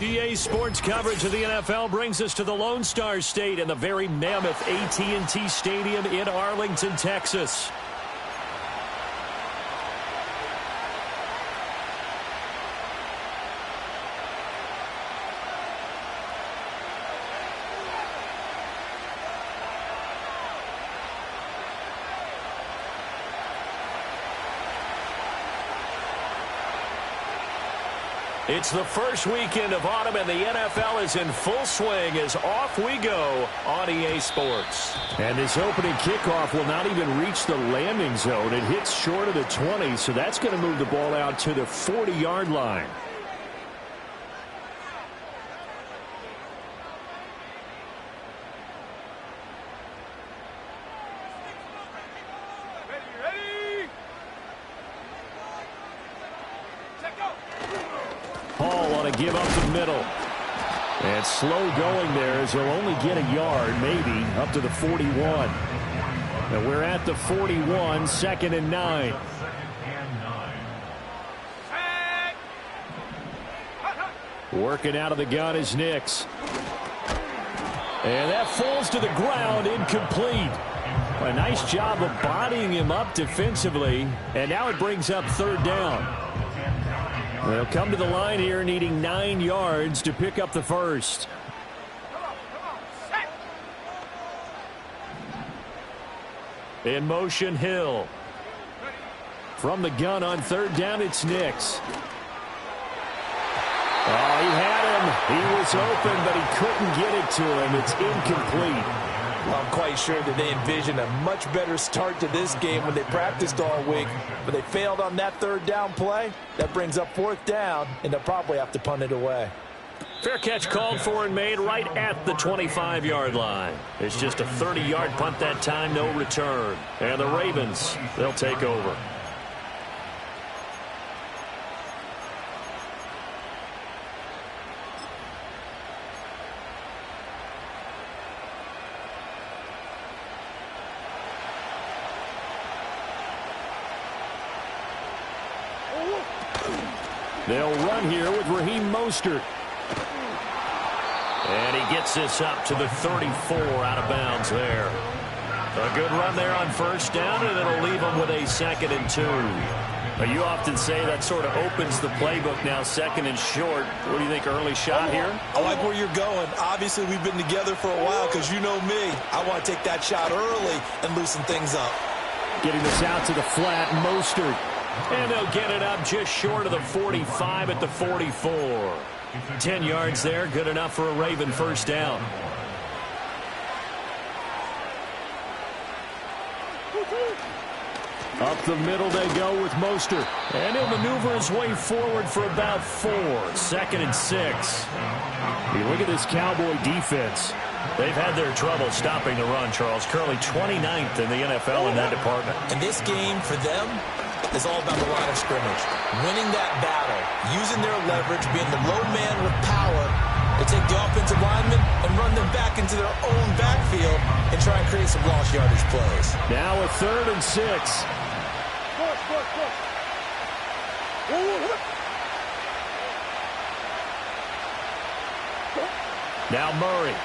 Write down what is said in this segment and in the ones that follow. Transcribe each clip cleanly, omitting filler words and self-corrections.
EA Sports coverage of the NFL brings us to the Lone Star State and the very mammoth AT&T Stadium in Arlington, Texas. It's the first weekend of autumn, and the NFL is in full swing as off we go on EA Sports. And this opening kickoff will not even reach the landing zone. It hits short of the 20, so that's going to move the ball out to the 40-yard line. Hall on a give up the middle. And slow going there as he'll only get a yard, maybe, up to the 41. And we're at the 41, 2nd and 9. Working out of the gun is Nix. And that falls to the ground, incomplete. A nice job of bodying him up defensively. And now it brings up 3rd down. They'll come to the line here needing 9 yards to pick up the first. In motion, Hill. From the gun on 3rd down, it's Nix. Oh, he had him. He was open, but he couldn't get it to him. It's incomplete. I'm quite sure that they envisioned a much better start to this game when they practiced all week, but they failed on that 3rd down play. That brings up 4th down, and they'll probably have to punt it away. Fair catch called for and made right at the 25-yard line. It's just a 30-yard punt that time, no return. And the Ravens, they'll take over. They'll run here with Raheem Mostert. And he gets this up to the 34 out of bounds there. A good run there on 1st down, and it'll leave them with a 2nd and 2. Now, you often say that sort of opens the playbook now, 2nd and short. What do you think, early shot here? I like where you're going. Obviously, we've been together for a while because you know me. I want to take that shot early and loosen things up. Getting this out to the flat, Mostert. And they'll get it up just short of the 45 at the 44. 10 yards there, good enough for a Raven 1st down. Up the middle they go with Mostert. And he'll maneuver his way forward for about 4. 2nd and 6. You look at this Cowboy defense. They've had their trouble stopping the run, Charles. Currently 29th in the NFL in that department. And this game, for them, is all about the line of scrimmage. Winning that battle, using their leverage, being the low man with power to take the offensive linemen and run them back into their own backfield and try and create some lost yardage plays. Now a 3rd and 6. Now Murray.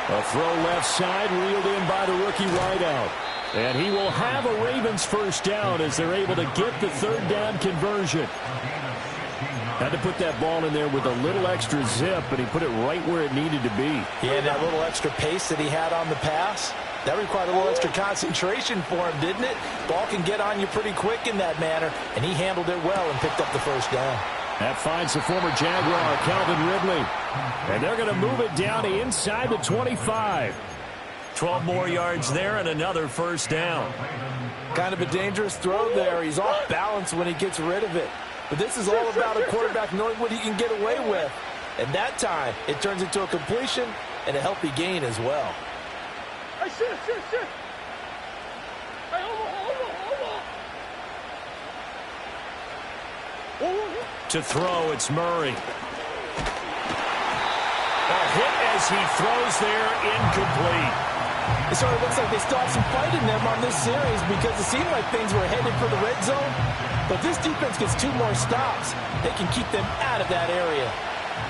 A throw left side, reeled in by the rookie wideout. And he will have a Ravens 1st down as they're able to get the 3rd down conversion. Had to put that ball in there with a little extra zip, but he put it right where it needed to be. Yeah, that little extra pace that he had on the pass, that required a little extra concentration for him, didn't it? Ball can get on you pretty quick in that manner, and he handled it well and picked up the 1st down. That finds the former Jaguar, Calvin Ridley. And they're going to move it down to inside the 25. 12 more yards there and another 1st down. Kind of a dangerous throw there. He's off balance when he gets rid of it. But this is all about a quarterback knowing what he can get away with. And that time, it turns into a completion and a healthy gain as well. To throw, it's Murray. A hit as he throws there, incomplete. It sort of looks like they still have some fight in them on this series because it seemed like things were headed for the red zone. But this defense gets 2 more stops. They can keep them out of that area.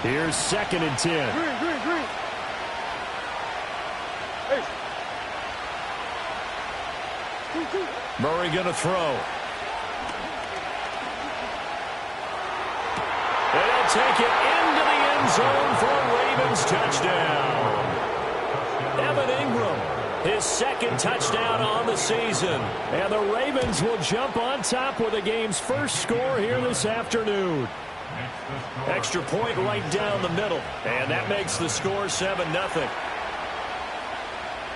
Here's 2nd and 10. Green. Hey. Murray going to throw. And he'll take it into the end zone for a Ravens touchdown. Evan Ingram, his 2nd touchdown on the season. And the Ravens will jump on top with the game's first score here this afternoon. Extra point right down the middle. And that makes the score 7-0.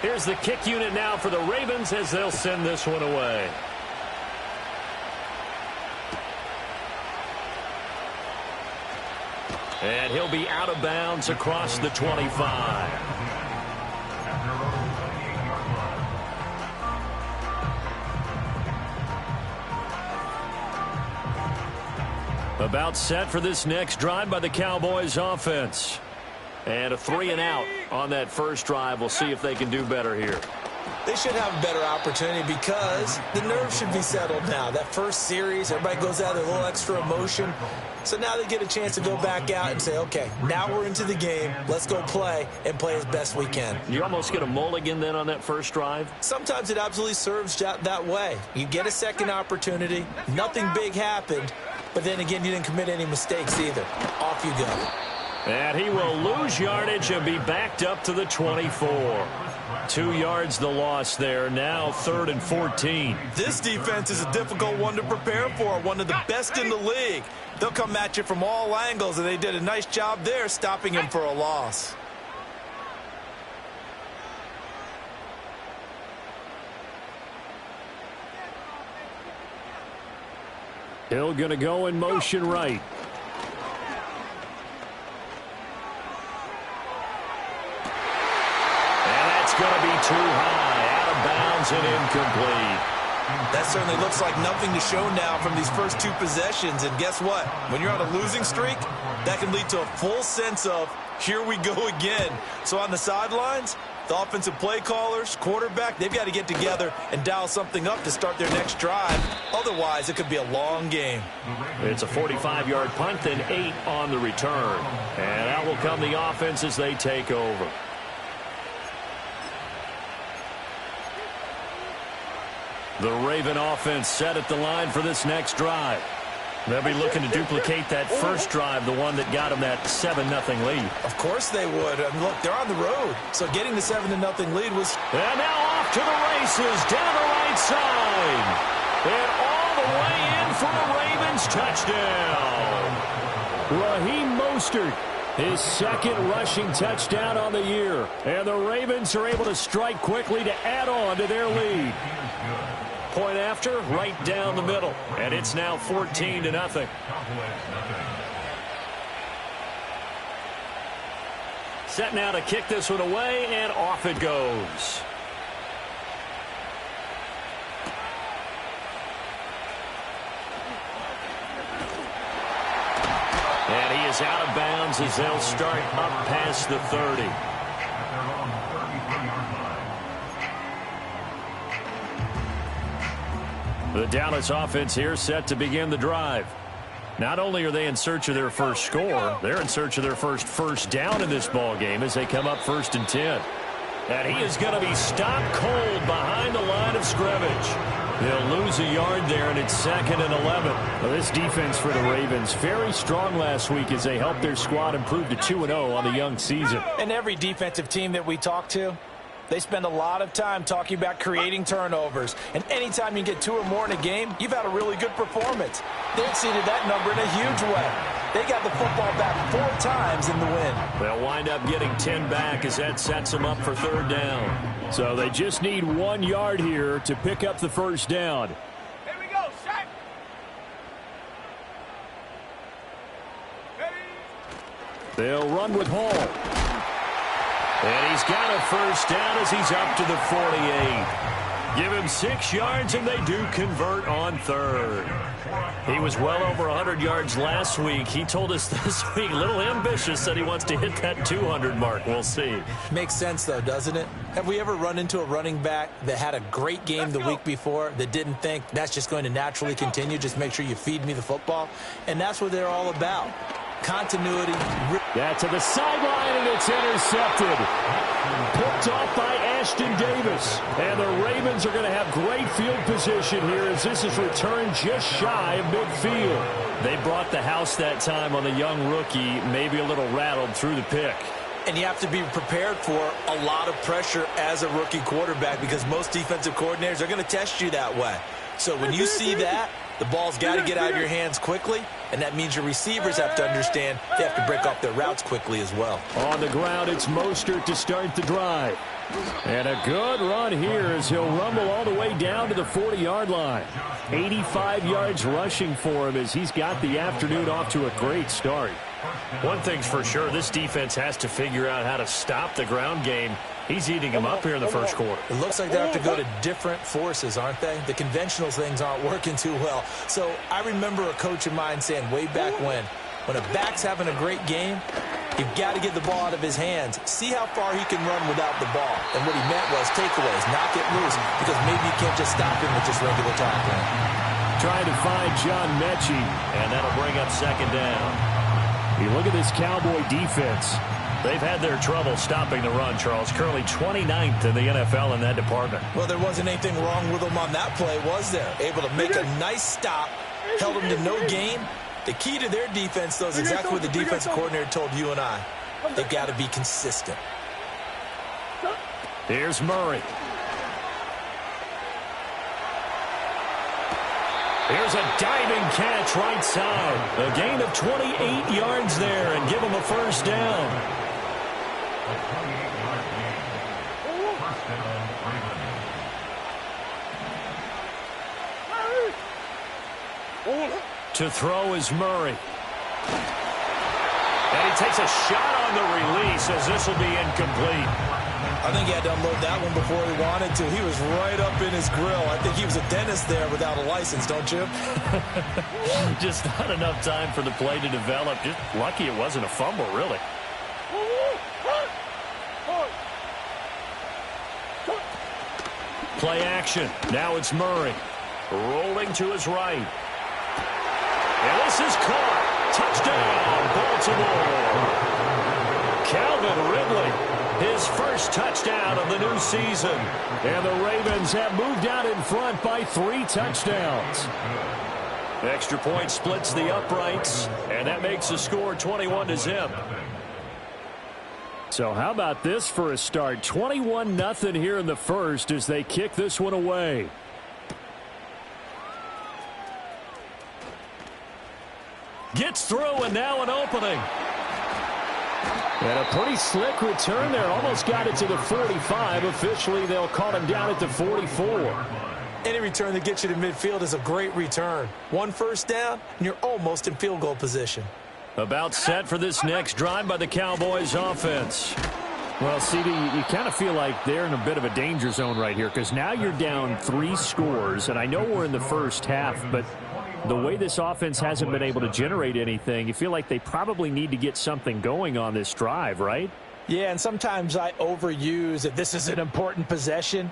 Here's the kick unit now for the Ravens as they'll send this one away. And he'll be out of bounds across the 25. About set for this next drive by the Cowboys offense. And a 3-and-out on that first drive. We'll see if they can do better here. They should have a better opportunity because the nerves should be settled now. That first series, everybody goes out with a little extra emotion. So now they get a chance to go back out and say, okay, now we're into the game. Let's go play and play as best we can. You almost get a mulligan then on that first drive? Sometimes it absolutely serves that way. You get a second opportunity. Nothing big happened. But then again, you didn't commit any mistakes either. Off you go. And he will lose yardage and be backed up to the 24. 2 yards the loss there. Now 3rd and 14. This defense is a difficult one to prepare for. One of the best in the league. They'll come at you from all angles, and they did a nice job there stopping him for a loss. Hill going to go in motion right. And that's going to be too high. Out of bounds and incomplete. That certainly looks like nothing to show now from these first 2 possessions. And guess what? When you're on a losing streak, that can lead to a full sense of, here we go again. So on the sidelines, the offensive play callers, quarterback, they've got to get together and dial something up to start their next drive. Otherwise, it could be a long game. It's a 45-yard punt, then 8 on the return. And out will come the offense as they take over. The Raven offense set at the line for this next drive. They'll be looking to duplicate that first drive, the one that got them that 7-0 lead. Of course they would. I mean, look, they're on the road. So getting the 7-0 lead was... And now off to the races, down the right side. And all the way in for a Ravens touchdown. Raheem Mostert, his 2nd rushing touchdown on the year. And the Ravens are able to strike quickly to add on to their lead. Point after, right down the middle. And it's now 14-0. Set now to kick this one away, and off it goes. And he is out of bounds as they'll start up past the 30. The Dallas offense here set to begin the drive. Not only are they in search of their first score, they're in search of their first down in this ball game as they come up 1st and 10. And he is going to be stopped cold behind the line of scrimmage. They'll lose a yard there, and it's 2nd and 11. Well, this defense for the Ravens, very strong last week as they helped their squad improve to 2-0 on the young season. And every defensive team that we talk to, they spend a lot of time talking about creating turnovers. And anytime you get 2 or more in a game, you've had a really good performance. They exceeded that number in a huge way. They got the football back 4 times in the win. They'll wind up getting 10 back as that sets them up for 3rd down. So they just need 1 yard here to pick up the first down. Here we go, Shaq. They'll run with Hall. And he's got a first down as he's up to the 48. Give him 6 yards, and they do convert on third. He was well over 100 yards last week. He told us this week, a little ambitious, that he wants to hit that 200 mark. We'll see. Makes sense, though, doesn't it? Have we ever run into a running back that had a great game the week before that didn't think that's just going to naturally continue? Just make sure you feed me the football. And that's what they're all about. Continuity. Yeah, to the sideline, and it's intercepted. Picked off by Ashton Davis. And the Ravens are going to have great field position here as this is returned just shy of midfield. They brought the house that time on the young rookie, maybe a little rattled through the pick. And you have to be prepared for a lot of pressure as a rookie quarterback because most defensive coordinators are going to test you that way. So when you see that, the ball's got to get out of your hands quickly, and that means your receivers have to understand they have to break off their routes quickly as well. On the ground, it's Mostert to start the drive. And a good run here as he'll rumble all the way down to the 40-yard line. 85 yards rushing for him as he's got the afternoon off to a great start. One thing's for sure, this defense has to figure out how to stop the ground game. He's eating them up here in the first quarter. It looks like they have to go to different forces, aren't they? The conventional things aren't working too well. So I remember a coach of mine saying way back when a back's having a great game, you've got to get the ball out of his hands. See how far he can run without the ball. And what he meant was takeaways, knock it loose, because maybe you can't just stop him with just regular tackling. Trying to find John Mechie, and that'll bring up second down. You look at this Cowboy defense. They've had their trouble stopping the run, Charles. Currently 29th in the NFL in that department. Well, there wasn't anything wrong with them on that play, was there? Able to make a nice stop, held them to no gain. The key to their defense, though, is exactly what the defensive coordinator told you and I. They've got to be consistent. Here's Murray. Here's a diving catch right side. A gain of 28 yards there and give him a first down. To throw is Murray. And he takes a shot on the release as this will be incomplete. I think he had to unload that one before he wanted to. He was right up in his grill. I think he was a dentist there without a license, don't you? Just not enough time for the play to develop. Just lucky it wasn't a fumble, really. Play action. Now it's Murray. Rolling to his right. And this is caught. Touchdown, Baltimore. Calvin Ridley, his first touchdown of the new season. And the Ravens have moved out in front by 3 touchdowns. Extra point splits the uprights, and that makes the score 21-0. So how about this for a start? 21-0 here in the first as they kick this one away. Gets through, and now an opening. And a pretty slick return there. Almost got it to the 45. Officially, they'll call him down at the 44. Any return that gets you to midfield is a great return. 1 first down, and you're almost in field goal position. About set for this next drive by the Cowboys offense. Well, CD, you kind of feel like they're in a bit of a danger zone right here because now you're down 3 scores, and I know we're in the first half, but the way this offense hasn't been able to generate anything, you feel like they probably need to get something going on this drive, right? Yeah, and sometimes I overuse that this is an important possession.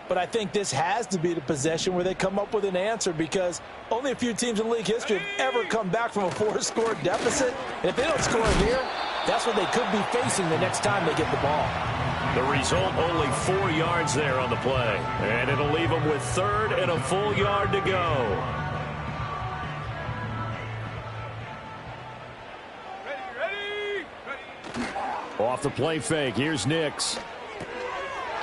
But I think this has to be the possession where they come up with an answer because only a few teams in league history have ever come back from a 4-score deficit. And if they don't score here, that's what they could be facing the next time they get the ball. The result, only 4 yards there on the play. And it'll leave them with 3rd and a full yard to go. Off the play fake, here's Nix.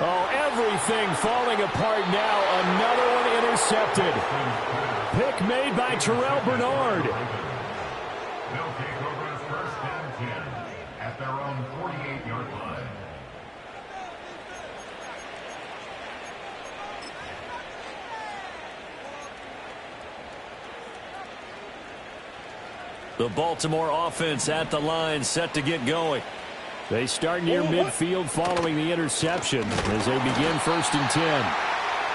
Oh, everything falling apart now. Another one intercepted. Pick made by Terrell Bernard. They'll take over as 1st and 10 at their own 48-yard line. The Baltimore offense at the line, set to get going. They start near midfield following the interception as they begin 1st and 10.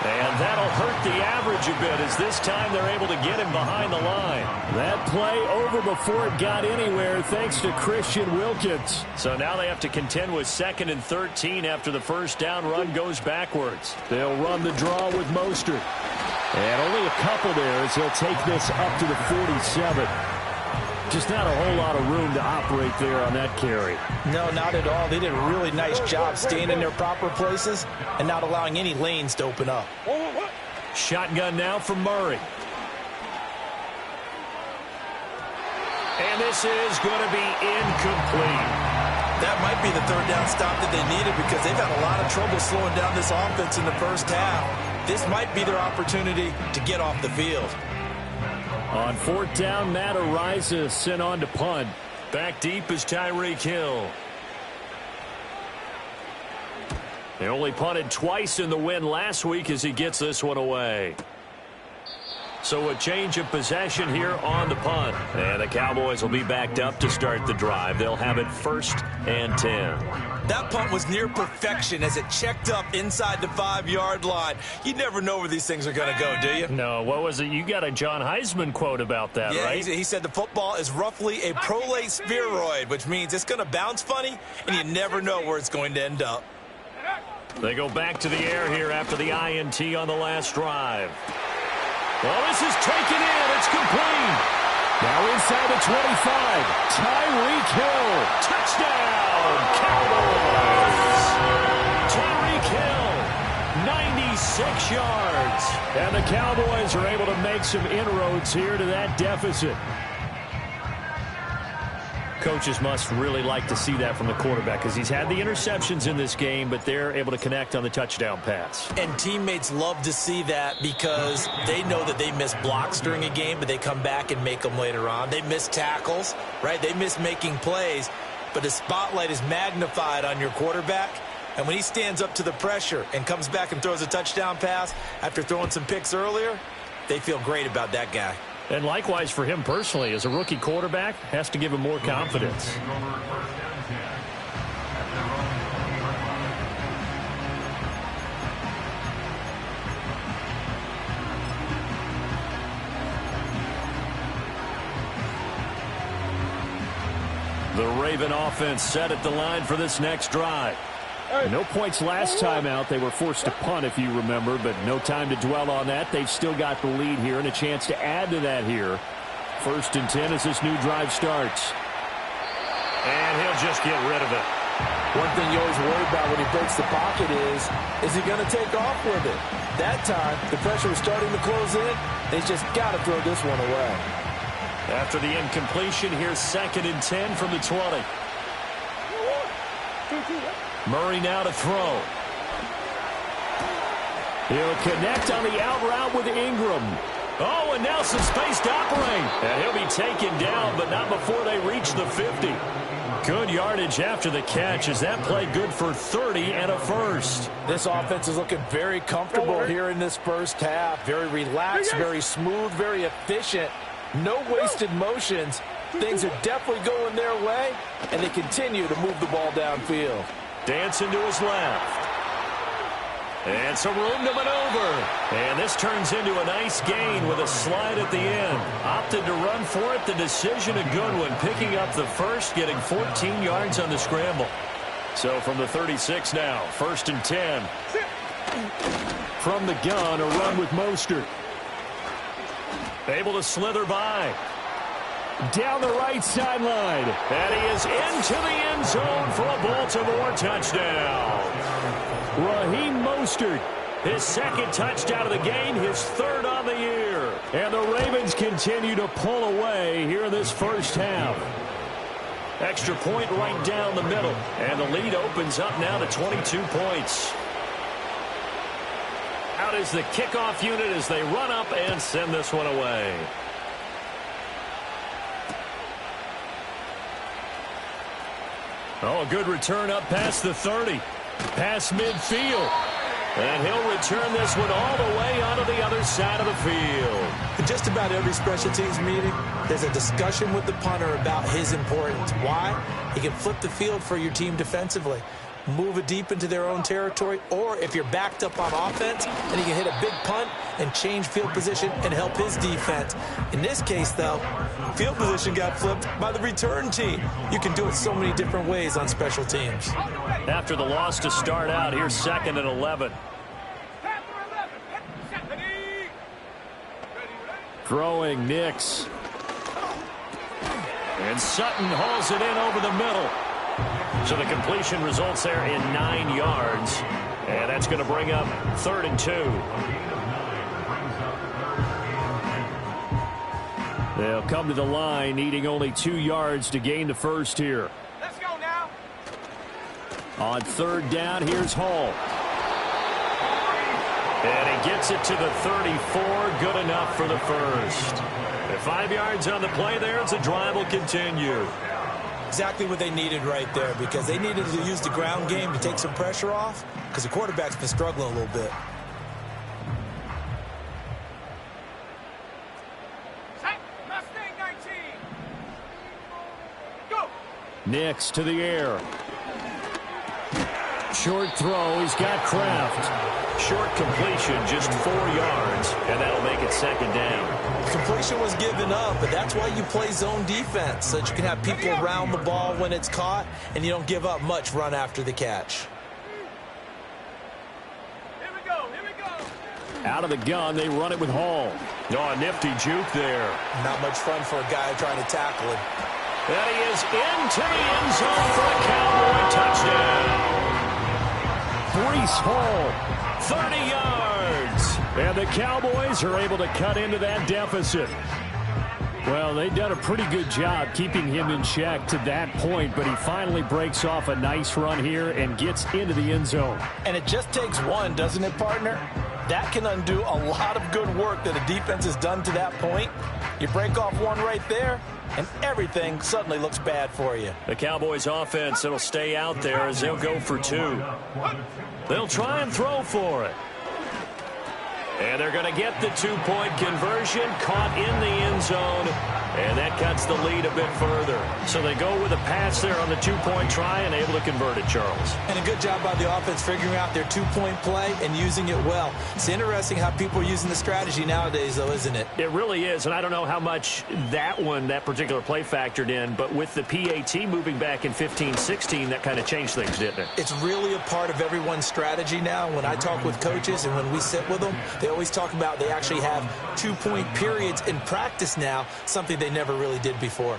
And that'll hurt the average a bit as this time they're able to get him behind the line. That play over before it got anywhere thanks to Christian Wilkins. So now they have to contend with 2nd and 13 after the first down run goes backwards. They'll run the draw with Mostert. And only a couple there as he'll take this up to the 47. Just not a whole lot of room to operate there on that carry. No, not at all. They did a really nice job staying in their proper places and not allowing any lanes to open up. Shotgun now from Murray. And this is going to be incomplete. That might be the third down stop that they needed because they've had a lot of trouble slowing down this offense in the first half. This might be their opportunity to get off the field. On 4th down, Matt Araiza sent on to punt. Back deep is Tyreek Hill. They only punted twice in the win last week as he gets this one away. So a change of possession here on the punt. And the Cowboys will be backed up to start the drive. They'll have it 1st and 10. That punt was near perfection as it checked up inside the 5-yard line. You never know where these things are going to go, do you? No, what was it? You got a John Heisman quote about that, right? He said the football is roughly a prolate spheroid, which means it's going to bounce funny, and you never know where it's going to end up. They go back to the air here after the INT on the last drive. Well, this is taken in. It's complete. Now inside the 25. Tyreek Hill. Touchdown, Cowboys. Tyreek Hill, 96 yards. And the Cowboys are able to make some inroads here to that deficit. Coaches must really like to see that from the quarterback because he's had the interceptions in this game, but they're able to connect on the touchdown pass. And teammates love to see that because they know that they miss blocks during a game, but they come back and make them later on. They miss tackles, right? They miss making plays, but the spotlight is magnified on your quarterback. And when he stands up to the pressure and comes back and throws a touchdown pass after throwing some picks earlier, they feel great about that guy. And likewise for him personally, as a rookie quarterback, has to give him more confidence. The Raven offense set at the line for this next drive. No points last time out. They were forced to punt, if you remember, but no time to dwell on that. They've still got the lead here and a chance to add to that here. 1st and 10 as this new drive starts. And he'll just get rid of it. One thing you always worry about when he breaks the pocket is he going to take off with it? That time, the pressure was starting to close in. They just got to throw this one away. After the incompletion, here's 2nd and 10 from the 20. Murray now to throw. He'll connect on the out route with Ingram. Oh, and now some space to operate. And he'll be taken down, but not before they reach the 50. Good yardage after the catch as that play good for 30 and a first. This offense is looking very comfortable here in this first half. Very relaxed, very smooth, very efficient. No wasted motions. Things are definitely going their way, and they continue to move the ball downfield. Dancing to his left. And some room to maneuver. And this turns into a nice gain with a slide at the end. Opted to run for it. The decision a good one. Picking up the first, getting 14 yards on the scramble. So from the 36 now, 1st and 10. From the gun, a run with Mostert. Able to slither by. Down the right sideline. And he is into the end zone for a Baltimore touchdown. Raheem Mostert, his 2nd touchdown of the game, his 3rd on the year. And the Ravens continue to pull away here in this first half. Extra point right down the middle. And the lead opens up now to 22 points. Out is the kickoff unit as they run up and send this one away. Oh, a good return up past the 30. Past midfield. And he'll return this one all the way onto the other side of the field. In just about every special teams meeting, there's a discussion with the punter about his importance. Why? He can flip the field for your team defensively. move it deep into their own territory, or if you're backed up on offense, then he can hit a big punt and change field position and help his defense. In this case, though, field position got flipped by the return team. You can do it so many different ways on special teams. After the loss to start out, here's 2nd and 11. Throwing Nix. And Sutton hauls it in over the middle. So the completion results there in 9 yards. And that's going to bring up 3rd and 2. They'll come to the line needing only 2 yards to gain the first here. Let's go now. On 3rd down, here's Hall. And he gets it to the 34. Good enough for the first. At 5 yards on the play there, as the drive will continue. Exactly what they needed right there, because they needed to use the ground game to take some pressure off, because the quarterback's been struggling a little bit. Set. Mustang 19. Go. Nix to the air. Short throw. He's got Kraft. Short completion, just 4 yards, and that'll make it 2nd down. Completion was given up, but that's why you play zone defense, so that you can have people around the ball when it's caught, and you don't give up much run after the catch. Here we go. Here we go. Out of the gun, they run it with Hall. Oh, a nifty juke there. Not much fun for a guy trying to tackle him. And he is into the end zone for a Cowboy touchdown. Breece Hall, 30 yards. And the Cowboys are able to cut into that deficit. Well, they've done a pretty good job keeping him in check to that point, but he finally breaks off a nice run here and gets into the end zone. And it just takes one, doesn't it, partner? That can undo a lot of good work that a defense has done to that point. You break off one right there, and everything suddenly looks bad for you. The Cowboys offense, it'll stay out there as they'll go for 2. They'll try and throw for it. And they're going to get the 2-point conversion, caught in the end zone, and that cuts the lead a bit further. So they go with a pass there on the 2-point try and able to convert it, Charles. And a good job by the offense figuring out their 2-point play and using it well. It's interesting how people are using the strategy nowadays, though, isn't it? It really is, and I don't know how much that particular play factored in, but with the PAT moving back in 15-16, that kind of changed things, didn't it? It's really a part of everyone's strategy now. When I talk with coaches and when we sit with them, they always talk about they actually have 2-point periods in practice now, something they never really did before.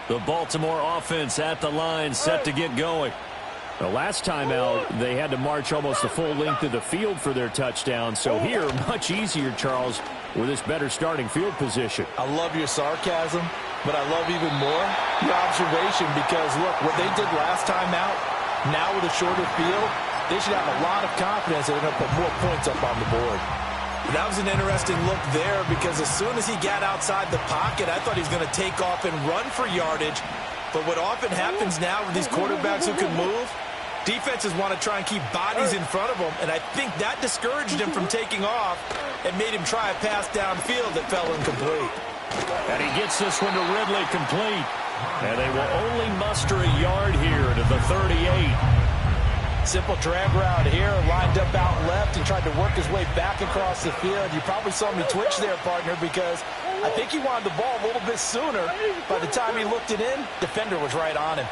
The Baltimore offense at the line, set to get going. The last time out, they had to march almost the full length of the field for their touchdown. So here, much easier, Charles, with this better starting field position. I love your sarcasm, but I love even more your observation, because, look, what they did last time out, now with a shorter field, they should have a lot of confidence that they're going to put more points up on the board. That was an interesting look there, because as soon as he got outside the pocket, I thought he was going to take off and run for yardage. But what often happens now with these quarterbacks who can move, defenses want to try and keep bodies in front of them, and I think that discouraged him from taking off and made him try a pass downfield that fell incomplete. And he gets this one to Ridley, complete. And they will only muster a yard here to the 38. Simple drag route here, lined up out left and tried to work his way back across the field. You probably saw me twitch there, partner, because I think he wanted the ball a little bit sooner. By the time he looked it in, defender was right on him.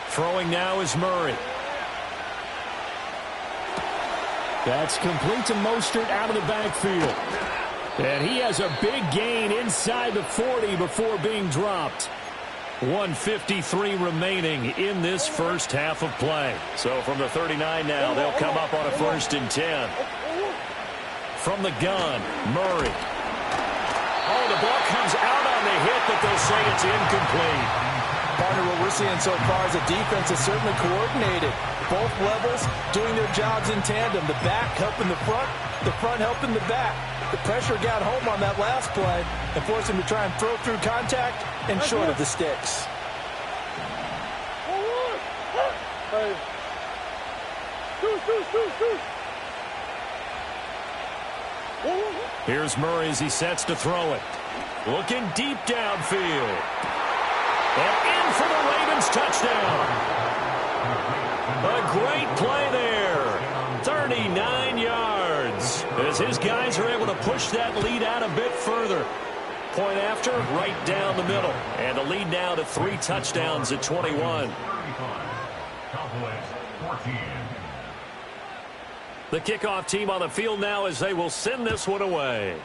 Throwing now is Murray. That's complete to Mostert out of the backfield. And he has a big gain inside the 40 before being dropped. 1:53 remaining in this first half of play. So from the 39 now, they'll come up on a 1st and 10. From the gun, Murray. Oh, the ball comes out on the hit, but they'll say it's incomplete. Partner, what we're seeing so far is the defense is certainly coordinated. Both levels doing their jobs in tandem. The back helping the front helping the back. The pressure got home on that last play and forced him to try and throw through contact and short of the sticks. Here's Murray as he sets to throw it. Looking deep downfield. And in for the Ravens touchdown. A great play there. 39 yards. As his guys are able to push that lead out a bit further. Point after, right down the middle. And the lead now to 3 touchdowns at 21. The kickoff team on the field now as they will send this one away.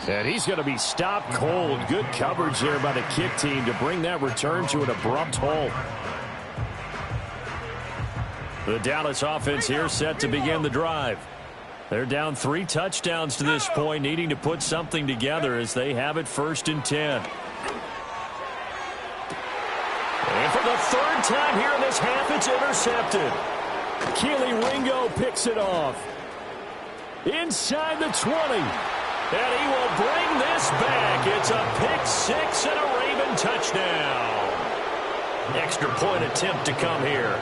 And he's going to be stopped cold. Good coverage there by the kick team to bring that return to an abrupt halt. The Dallas offense here set to begin the drive. They're down 3 touchdowns to this point, needing to put something together as they have it 1st and 10. And for the 3rd time here in this half, it's intercepted. Kelee Ringo picks it off. Inside the 20. And he will bring this back. It's a pick 6 and a Raven touchdown. Extra point attempt to come here.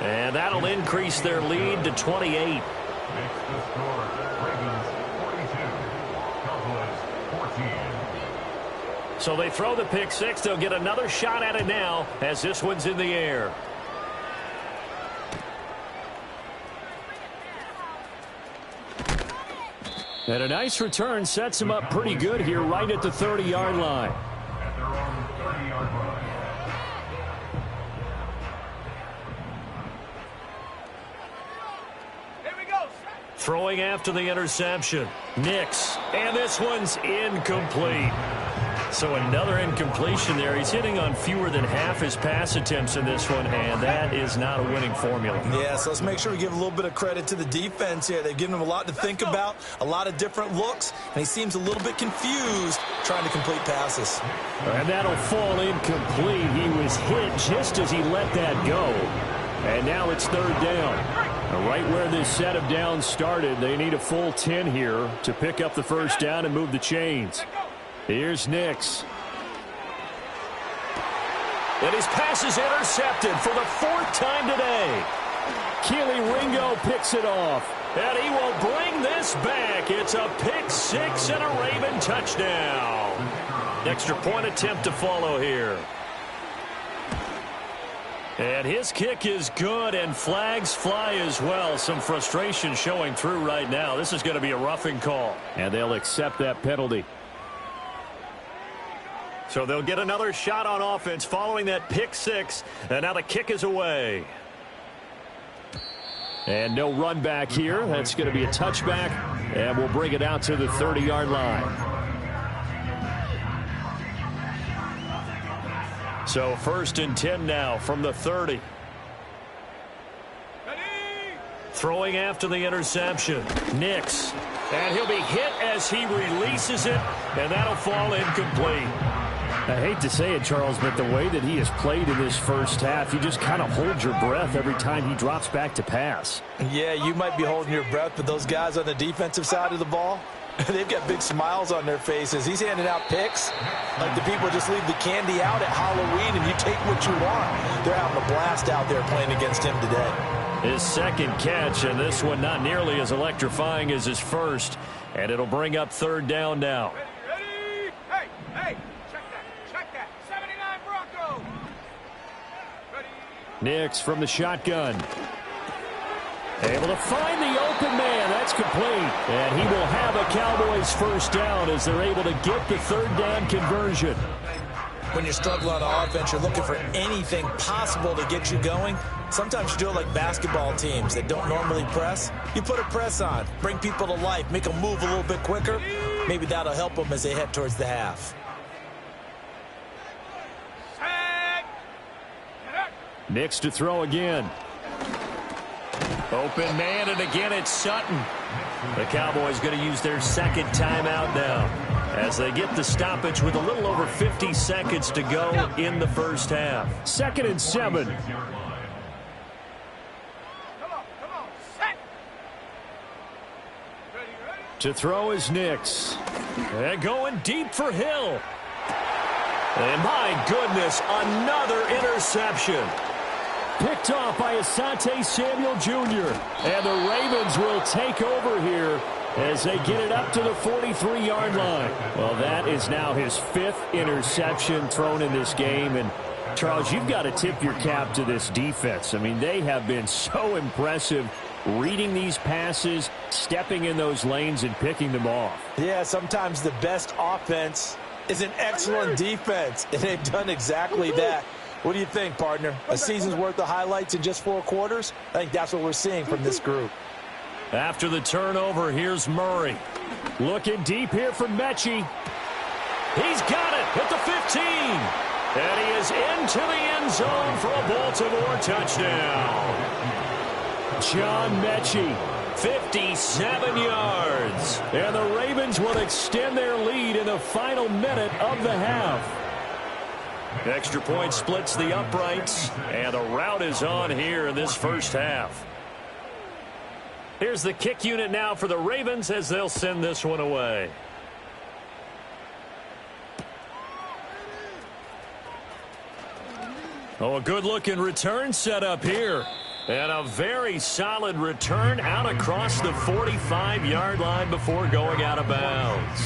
And that'll increase their lead to 28. Makes the score Ravens 42, Cowboys 14. So they throw the pick 6. They'll get another shot at it now as this one's in the air. And a nice return sets him up pretty good here right at the 30-yard line. At their own 30-yard line. Here we go. Throwing after the interception. Nix. And this one's incomplete. So another incompletion there. He's hitting on fewer than half his pass attempts in this one, and that is not a winning formula. Yeah, so let's make sure we give a little bit of credit to the defense here. They've given him a lot to think about, a lot of different looks, and he seems a little bit confused trying to complete passes. And that'll fall incomplete. He was hit just as he let that go. And now it's 3rd down. Right where this set of downs started, they need a full 10 here to pick up the 1st down and move the chains. Here's Nix. And his pass is intercepted for the 4th time today. Kelee Ringo picks it off. And he will bring this back. It's a pick 6 and a Raven touchdown. Extra point attempt to follow here. And his kick is good, and flags fly as well. Some frustration showing through right now. This is going to be a roughing call. And they'll accept that penalty. So they'll get another shot on offense following that pick 6. And now the kick is away. And no run back here. That's going to be a touchback. And we'll bring it out to the 30-yard line. So 1st and 10 now from the 30. Ready? Throwing after the interception. Nix. And he'll be hit as he releases it. And that'll fall incomplete. I hate to say it, Charles, but the way that he has played in this 1st half, you just kind of hold your breath every time he drops back to pass. Yeah, you might be holding your breath, but those guys on the defensive side of the ball, they've got big smiles on their faces. He's handing out picks like the people just leave the candy out at Halloween and you take what you want. They're having a blast out there playing against him today. His 2nd catch, and this one not nearly as electrifying as his 1st. And it'll bring up 3rd down now. Ready? Hey, hey, check that. 79 Broncos. Ready? Nix from the shotgun. Able to find the open man. That's complete. And he will have a Cowboys 1st down as they're able to get the 3rd down conversion. When you're struggling on offense, you're looking for anything possible to get you going. Sometimes you do it like basketball teams that don't normally press. You put a press on, bring people to life, make them move a little bit quicker. Maybe that'll help them as they head towards the half. Set. Get up. Nix to throw again. Open man, and again it's Sutton. The Cowboys going to use their 2nd timeout now as they get the stoppage with a little over 50 seconds to go in the 1st half. 2nd and 7. Come on. Set. Ready? To throw is Nix. And going deep for Hill. And my goodness, another interception. picked off by Asante Samuel Jr. And the Ravens will take over here as they get it up to the 43-yard line. Well, that is now his 5th interception thrown in this game. And, Charles, you've got to tip your cap to this defense. I mean, they have been so impressive reading these passes, stepping in those lanes, and picking them off. Yeah, sometimes the best offense is an excellent defense, and they've done exactly that. What do you think, partner? A season's worth of highlights in just 4 quarters? I think that's what we're seeing from this group. After the turnover, here's Murray. Looking deep here for Mechie. He's got it at the 15. And he is into the end zone for a Baltimore touchdown. John Mechie, 57 yards. And the Ravens will extend their lead in the final minute of the half. Extra point splits the uprights, and the rout is on here in this first half. Here's the kick unit now for the Ravens as they'll send this one away. Oh, a good-looking return set up here. And a very solid return out across the 45-yard line before going out of bounds.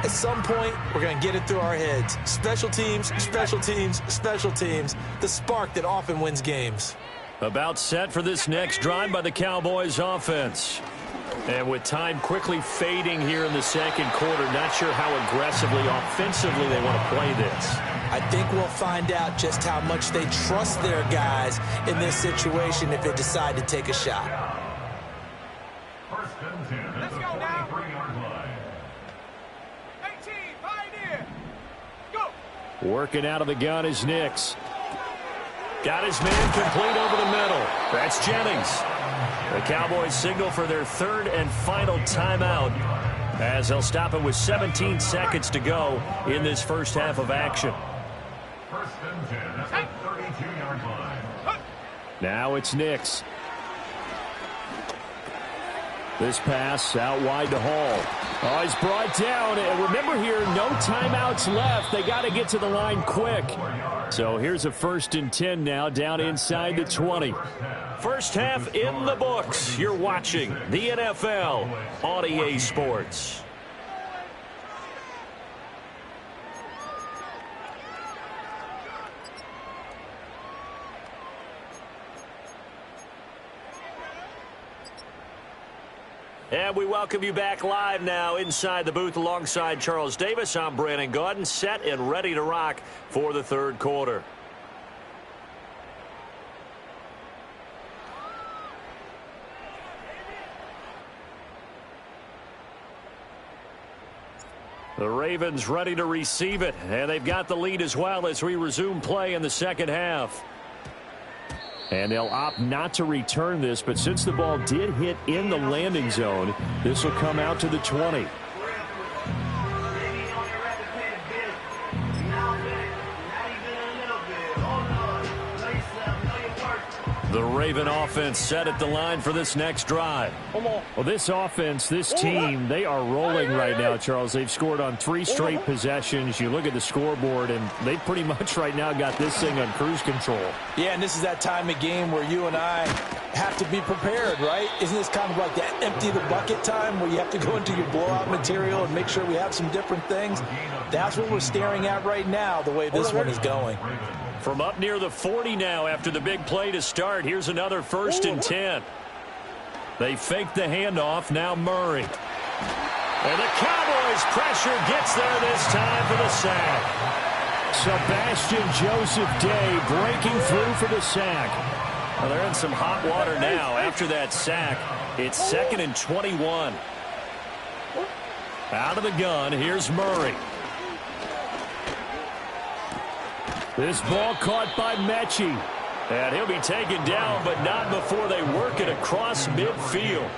At some point, we're going to get it through our heads. Special teams, special teams, special teams. The spark that often wins games. About set for this next drive by the Cowboys offense. And with time quickly fading here in the second quarter, not sure how aggressively, offensively they want to play this. I think we'll find out just how much they trust their guys in this situation if they decide to take a shot. First and 10 at the 43-yard line. 18, Pioneer. Go. Working out of the gun is Nix. Got his man complete over the middle. That's Jennings. The Cowboys signal for their 3rd and final timeout as they'll stop it with 17 seconds to go in this first half of action. First and 10 at the 32-yard line. Now it's Nix. This pass out wide to Hall. Oh, he's brought down. And remember here, no timeouts left. They got to get to the line quick. So here's a 1st and 10 now down inside the 20. First half in the books. You're watching the NFL on EA Sports. And we welcome you back live now inside the booth alongside Charles Davis. I'm Brandon Gaudin, set and ready to rock for the 3rd quarter. The Ravens ready to receive it, and they've got the lead as well as we resume play in the second half. And they'll opt not to return this, but since the ball did hit in the landing zone, this will come out to the 20. The Raven offense set at the line for this next drive. Well, this offense, this team, they are rolling right now, Charles. They've scored on 3 straight possessions. You look at the scoreboard, and they pretty much right now got this thing on cruise control. Yeah, and this is that time of game where you and I have to be prepared, right? Isn't this kind of like that empty the bucket time where you have to go into your blowout material and make sure we have some different things? That's what we're staring at right now, the way this one is going. From up near the 40 now after the big play to start. Here's another 1st and 10. They fake the handoff. Now Murray. And the Cowboys pressure gets there this time for the sack. Sebastian Joseph Day breaking through for the sack. Well, they're in some hot water now after that sack. It's 2nd and 21. Out of the gun, here's Murray. This ball caught by Mechie. And he'll be taken down, but not before they work it across midfield.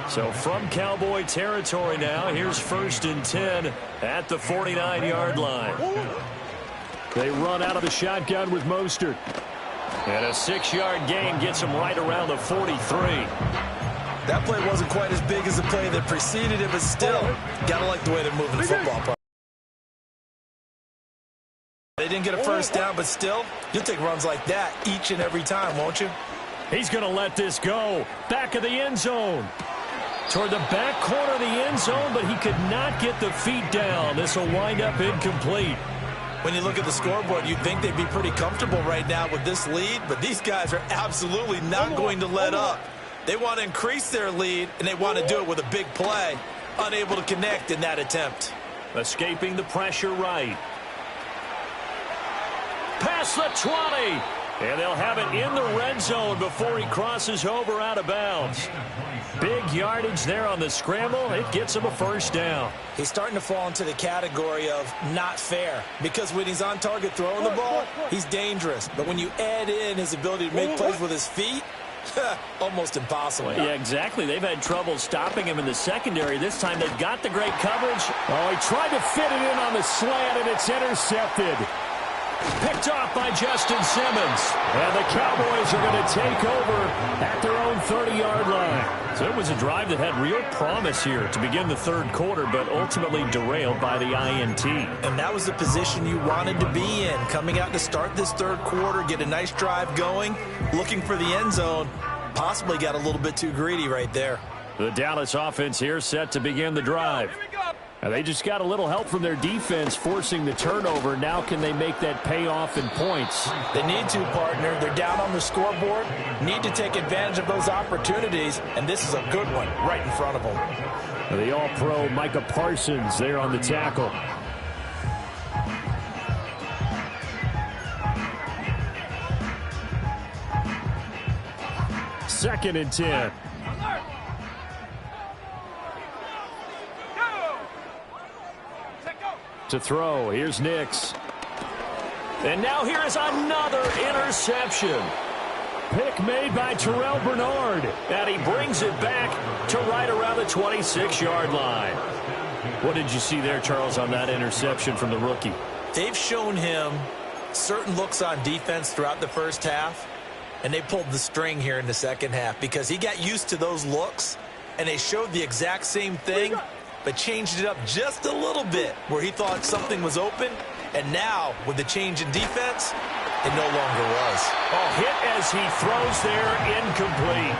So from Cowboy territory now, here's 1st and 10 at the 49-yard line. They run out of the shotgun with Mostert. And a 6-yard gain gets him right around the 43. That play wasn't quite as big as the play that preceded it, but still, gotta like the way they're moving the football. They didn't get a first down, but still, you'll take runs like that each and every time, won't you? He's going to let this go. Back of the end zone. Toward the back corner of the end zone, but he could not get the feet down. This will wind up incomplete. When you look at the scoreboard, you'd think they'd be pretty comfortable right now with this lead, but these guys are absolutely not going to let up. They want to increase their lead, and they want to do it with a big play. Unable to connect in that attempt. Escaping the pressure right. Past the 20. And they'll have it in the red zone before he crosses over out of bounds. Big yardage there on the scramble. It gets him a first down. He's starting to fall into the category of not fair, because when he's on target throwing the ball, he's dangerous. But when you add in his ability to make plays with his feet, almost impossible. Yeah, exactly. They've had trouble stopping him in the secondary. This time they've got the great coverage. Oh, he tried to fit it in on the slant, and it's intercepted. Picked off by Justin Simmons. And the Cowboys are going to take over at their own 30-yard line. So it was a drive that had real promise here to begin the third quarter, but ultimately derailed by the INT. And that was the position you wanted to be in. Coming out to start this third quarter, get a nice drive going, looking for the end zone. Possibly got a little bit too greedy right there. The Dallas offense here set to begin the drive. And they just got a little help from their defense forcing the turnover. Now can they make that pay off in points? They need to, partner. They're down on the scoreboard. Need to take advantage of those opportunities, and this is a good one right in front of them. The All-Pro Micah Parsons there on the tackle. Second and 10. To throw. Here's Nix. And now here is another interception. Pick made by Terrell Bernard. And he brings it back to right around the 26-yard line. What did you see there, Charles, on that interception from the rookie? They've shown him certain looks on defense throughout the first half, and they pulled the string here in the second half because he got used to those looks, and they showed the exact same thing, but changed it up just a little bit where he thought something was open, and now with the change in defense, it no longer was. Oh, hit as he throws there, incomplete.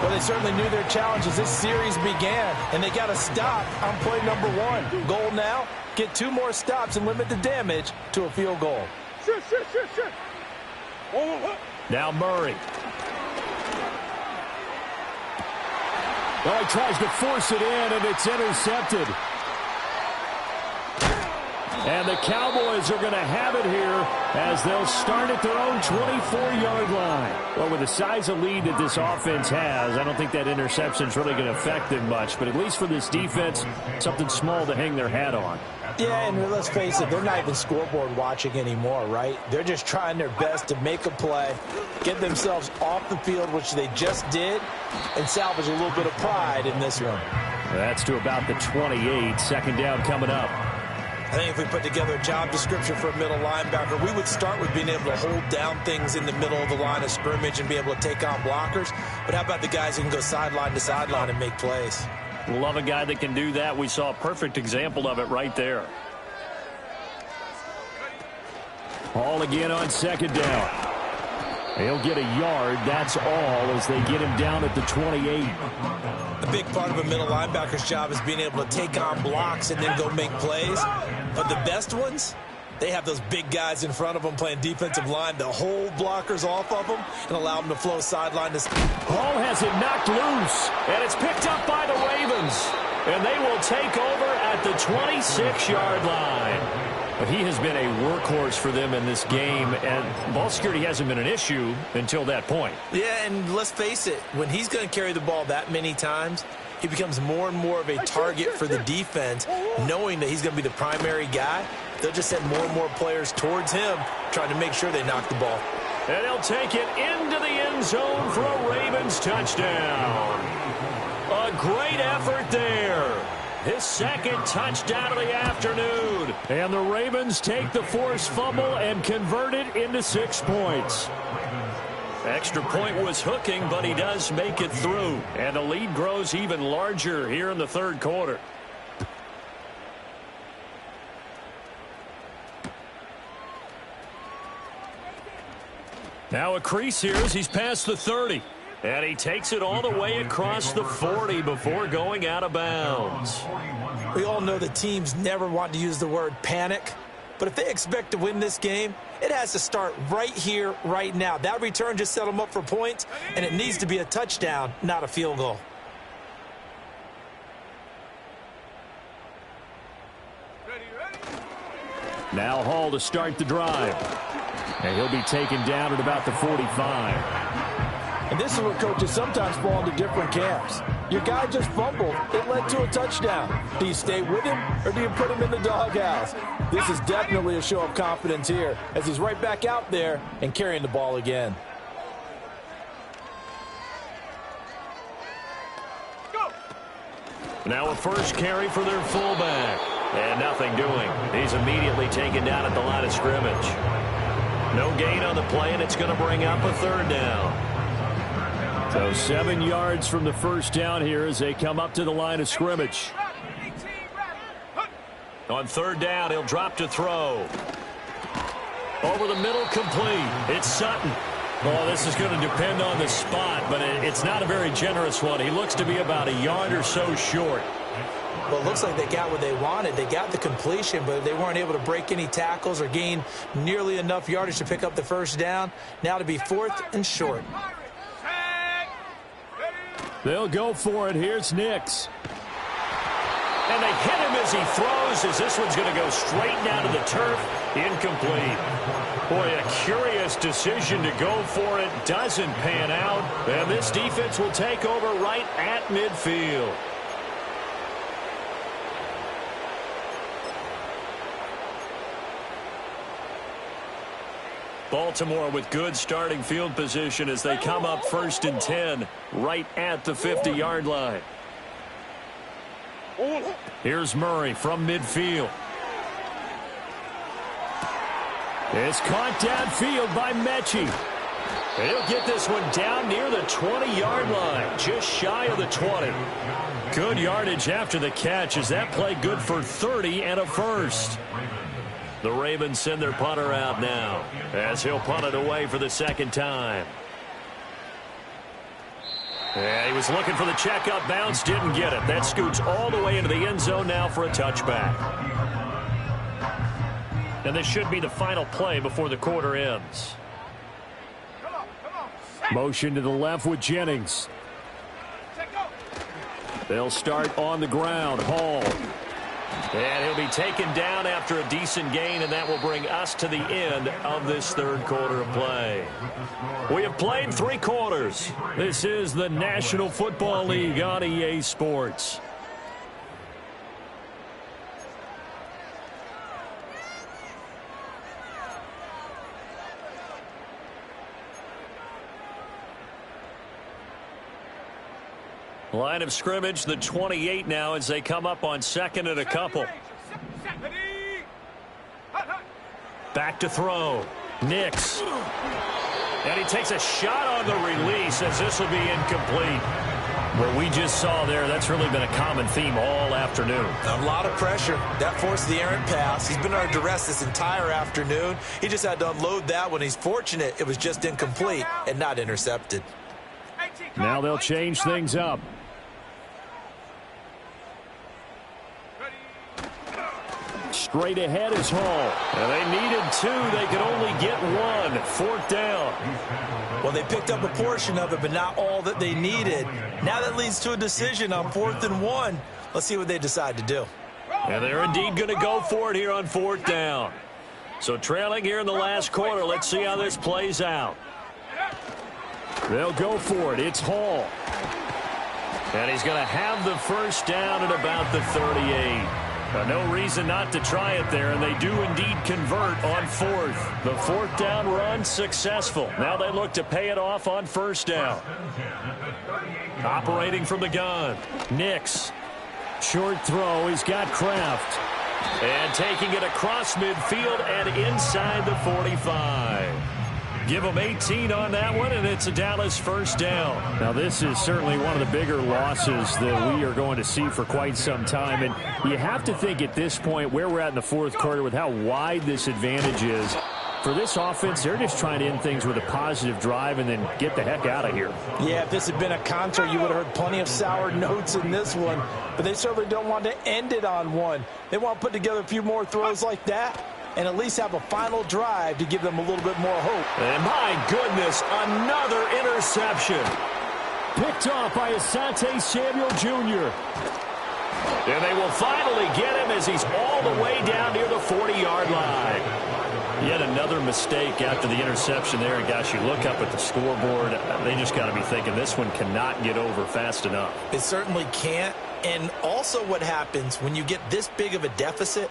Well, they certainly knew their challenge as this series began, and they got to stop on play number one. Goal now, get 2 more stops and limit the damage to a field goal. Now Murray. Well, he tries to force it in, and it's intercepted. And the Cowboys are going to have it here as they'll start at their own 24-yard line. Well, with the size of lead that this offense has, I don't think that interception is really going to affect them much. But at least for this defense, something small to hang their hat on. Yeah, and let's face it, they're not even scoreboard watching anymore, right? They're just trying their best to make a play, get themselves off the field, which they just did, and salvage a little bit of pride in this one. That's to about the 28. Second down coming up. I think if we put together a job description for a middle linebacker, we would start with being able to hold down things in the middle of the line of scrimmage and be able to take on blockers. But how about the guys who can go sideline to sideline and make plays? Love a guy that can do that. We saw a perfect example of it right there. All again on second down. He'll get a yard, that's all, as they get him down at the 28. A big part of a middle linebacker's job is being able to take on blocks and then go make plays. But the best ones, they have those big guys in front of them playing defensive line to hold blockers off of them and allow them to flow sideline to... Hall has it knocked loose, and it's picked up by the Ravens. And they will take over at the 26-yard line. But he has been a workhorse for them in this game, and ball security hasn't been an issue until that point. Yeah, and let's face it, when he's going to carry the ball that many times, he becomes more and more of a target for the defense, knowing that he's going to be the primary guy. They'll just send more and more players towards him, trying to make sure they knock the ball. And he'll take it into the end zone for a Ravens touchdown. A great effort there. His second touchdown of the afternoon. And the Ravens take the forced fumble and convert it into 6 points. Extra point was hooking, but he does make it through. And the lead grows even larger here in the third quarter. Now a crease here as he's past the 30. And he takes it all the way across the 40 before going out of bounds. We all know that teams never want to use the word panic. But if they expect to win this game, it has to start right here, right now. That return just set them up for points, and it needs to be a touchdown, not a field goal. Now Hall to start the drive. And he'll be taken down at about the 45. And this is where coaches sometimes fall into different camps. Your guy just fumbled. It led to a touchdown. Do you stay with him or do you put him in the doghouse? This is definitely a show of confidence here as he's right back out there and carrying the ball again. Now a first carry for their fullback. And nothing doing. He's immediately taken down at the line of scrimmage. No gain on the play, and it's going to bring up a third down. So 7 yards from the first down here as they come up to the line of scrimmage. On third down, he'll drop to throw. Over the middle, complete. It's Sutton. Well, this is going to depend on the spot, but it's not a very generous one. He looks to be about a yard or so short. Well, it looks like they got what they wanted. They got the completion, but they weren't able to break any tackles or gain nearly enough yardage to pick up the first down. Now to be 4th and short. They'll go for it. Here's Nix. And they hit him as he throws, as this one's going to go straight down to the turf. Incomplete. Boy, a curious decision to go for it. Doesn't pan out. And this defense will take over right at midfield. Baltimore with good starting field position as they come up 1st and 10 right at the 50-yard line. Here's Murray from midfield. It's caught downfield by Mechie. He'll get this one down near the 20-yard line, just shy of the 20. Good yardage after the catch as that play good for 30 and a first. The Ravens send their punter out now as he'll punt it away for the second time. Yeah, he was looking for the checkup bounce, didn't get it. That scoots all the way into the end zone now for a touchback. And this should be the final play before the quarter ends. Motion to the left with Jennings. They'll start on the ground. Hall. And he'll be taken down after a decent gain, and that will bring us to the end of this third quarter of play. We have played 3 quarters. This is the National Football League on EA Sports. Line of scrimmage, the 28 now as they come up on 2nd and a couple. Back to throw. Nix. And he takes a shot on the release as this will be incomplete. What we just saw there, that's really been a common theme all afternoon. A lot of pressure. That forced the errant pass. He's been under duress this entire afternoon. He just had to unload that one. He's fortunate it was just incomplete and not intercepted. Now they'll change things up. Straight ahead is Hall. And they needed 2. They could only get 1. 4th down. Well, they picked up a portion of it, but not all that they needed. Now that leads to a decision on 4th and 1. Let's see what they decide to do. And they're indeed going to go for it here on 4th down. So trailing here in the last quarter. Let's see how this plays out. They'll go for it. It's Hall. And he's going to have the first down at about the 38. No reason not to try it there, and they do indeed convert on 4th. The 4th down run successful. Now they look to pay it off on 1st down. Operating from the gun. Nix. Short throw. He's got Kraft. And taking it across midfield and inside the 45. Give them 18 on that one, and it's a Dallas first down. Now, this is certainly one of the bigger losses that we are going to see for quite some time. And you have to think at this point where we're at in the 4th quarter with how wide this advantage is, For this offense, they're just trying to end things with a positive drive and then get the heck out of here. Yeah, if this had been a concert, you would have heard plenty of sour notes in this one. But they certainly don't want to end it on one. They want to put together a few more throws like that and at least have a final drive to give them a little bit more hope. And my goodness, another interception. Picked off by Asante Samuel Jr. And they will finally get him as he's all the way down near the 40-yard line. Yet another mistake after the interception there. And, gosh, you look up at the scoreboard, they just got to be thinking this one cannot get over fast enough. It certainly can't. And also what happens when you get this big of a deficit,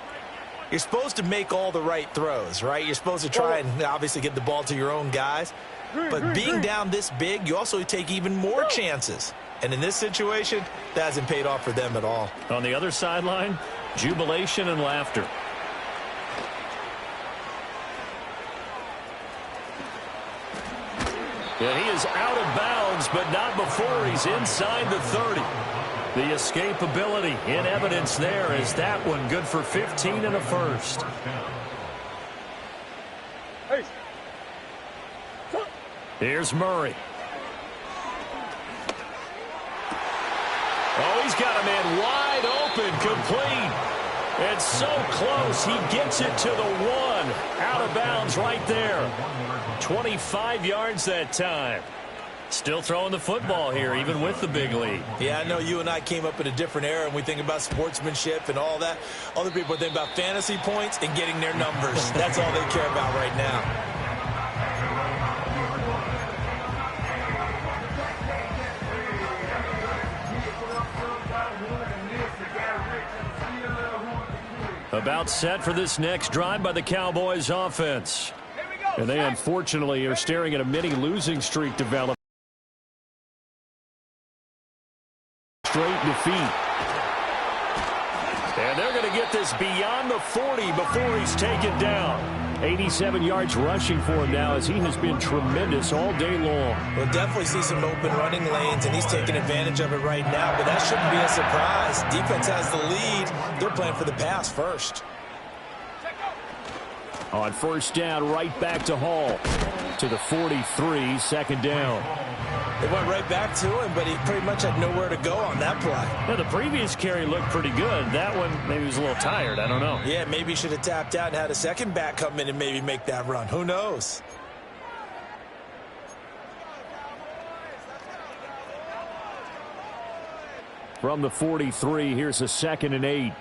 you're supposed to make all the right throws, right? You're supposed to try and obviously get the ball to your own guys. But being down this big, you also take even more chances. And in this situation, that hasn't paid off for them at all. On the other sideline, jubilation and laughter. And he is out of bounds, but not before he's inside the 30. The escapability in evidence there is that one good for 15 and a first. Here's Murray. Oh, he's got a man wide open, complete. It's so close, he gets it to the 1. Out of bounds right there. 25 yards that time. Still throwing the football here, even with the big lead. Yeah, I know you and I came up in a different era, and we think about sportsmanship and all that. Other people think about fantasy points and getting their numbers. That's all they care about right now. About set for this next drive by the Cowboys offense. And they unfortunately are staring at a mini losing streak develop. Straight defeat. And they're going to get this beyond the 40 before he's taken down. 87 yards rushing for him now as he has been tremendous all day long. We'll definitely see some open running lanes, and he's taking advantage of it right now, but that shouldn't be a surprise. Defense has the lead. They're playing for the pass first. On first down, right back to Hall. To the 43, second down. They went right back to him, but he pretty much had nowhere to go on that play. Yeah, the previous carry looked pretty good. That one, maybe he was a little tired. I don't know. Yeah, maybe he should have tapped out and had a second back come in and maybe make that run. Who knows? From the 43, here's a 2nd and 8.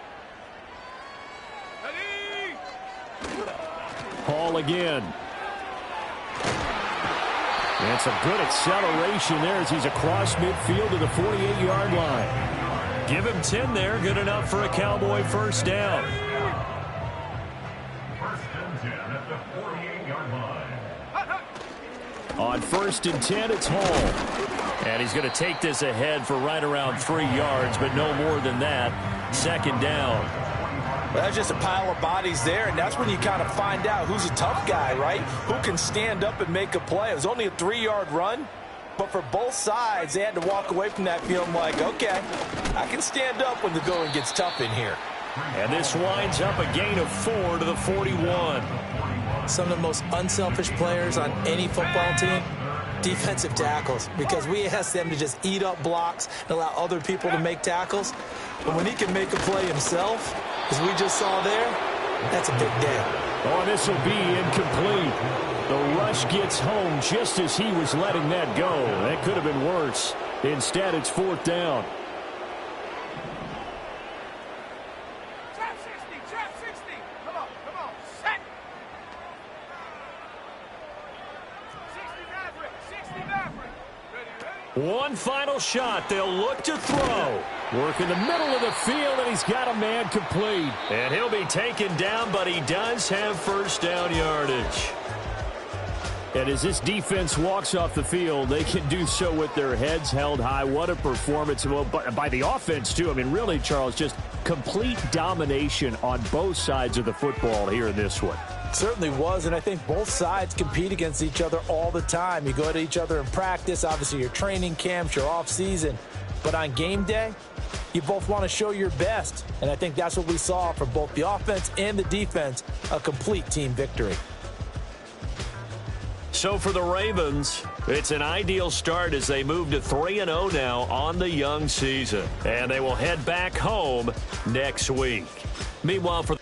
Hall again. And some good acceleration there as he's across midfield to the 48-yard line. Give him 10 there. Good enough for a Cowboy first down. First and 10 at the 48-yard line. On first and 10, it's Hall. And he's going to take this ahead for right around 3 yards, but no more than that. Second down. Well, that's just a pile of bodies there, and that's when you kind of find out who's a tough guy, right? Who can stand up and make a play. It was only a 3-yard run, but for both sides, they had to walk away from that feeling like, okay, I can stand up when the going gets tough in here. And this winds up a gain of 4 to the 41. Some of the most unselfish players on any football team, defensive tackles, because we ask them to just eat up blocks and allow other people to make tackles. But when he can make a play himself, as we just saw there, that's a big day. Oh, this will be incomplete. The rush gets home just as he was letting that go. That could have been worse. Instead, it's 4th down. Trap 60, trap 60. Come on, set. 60 Maverick. Ready. One final shot. They'll look to throw. Work in the middle of the field, and he's got a man complete. And he'll be taken down, but he does have first down yardage. And as this defense walks off the field, they can do so with their heads held high. What a performance by the offense, too. I mean, really, Charles, just complete domination on both sides of the football here in this one. Certainly was, and I think both sides compete against each other all the time. You go to each other in practice, obviously your training camps, your off-season. But on game day, you both want to show your best. And I think that's what we saw from both the offense and the defense, a complete team victory. So for the Ravens, it's an ideal start as they move to 3-0 now on the young season. And they will head back home next week. Meanwhile, for